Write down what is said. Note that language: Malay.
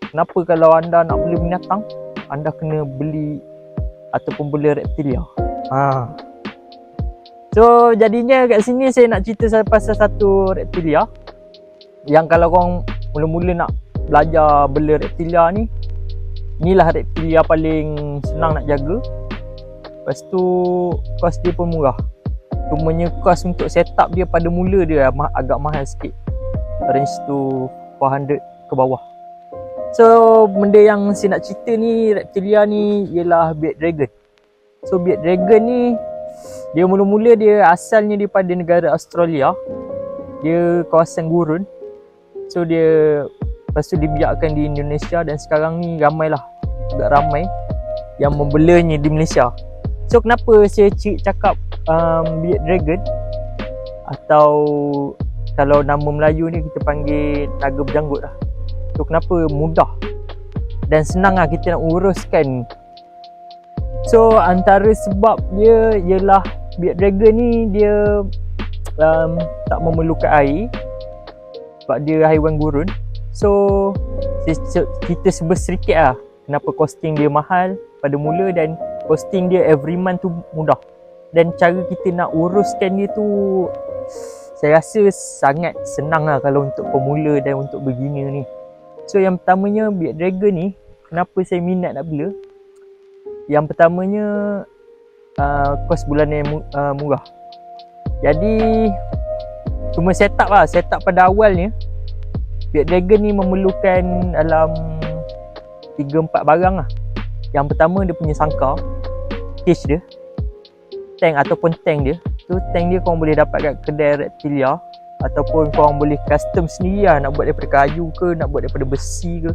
Kenapa kalau anda nak beli binatang, anda kena beli ataupun beli reptilia. So jadinya kat sini saya nak cerita pasal satu reptilia yang kalau korang mula-mula nak belajar bela reptilia ni, inilah reptilia paling senang nak jaga. Lepas tu kos dia pun murah. Cumanya kos untuk setup dia pada mula dia agak mahal sikit. Range tu 400 ke bawah. So benda yang saya nak cerita ni, reptilia ni ialah beard dragon. So beard dragon ni dia mula-mula dia asalnya daripada negara Australia. Dia kawasan gurun. So dia lepas tu dibiarkan di Indonesia dan sekarang ni ramailah, agak ramai yang membelanya di Malaysia. So kenapa saya cakap beard dragon, atau kalau nama Melayu ni kita panggil naga berjanggut lah. So kenapa mudah dan senang lah kita nak uruskan. So antara sebab dia ialah beard dragon ni dia tak memerlukan air sebab dia haiwan gurun. So kita sebut sedikit lah kenapa costing dia mahal pada mula dan costing dia every month tu mudah. Dan cara kita nak uruskan dia tu saya rasa sangat senang lah kalau untuk pemula dan untuk beginner ni. So yang pertamanya beard dragon ni, kenapa saya minat nak bela? Yang pertamanya kos bulanan yang murah. Jadi cuma setup lah, setup pada awalnya beard dragon ni memerlukan dalam 3-4 barang lah. Yang pertama dia punya sangkar, cage dia, tank ataupun tank dia. Tu tank dia korang boleh dapat kat kedai reptilia, ataupun korang boleh custom sendiri lah, nak buat daripada kayu ke, nak buat daripada besi ke.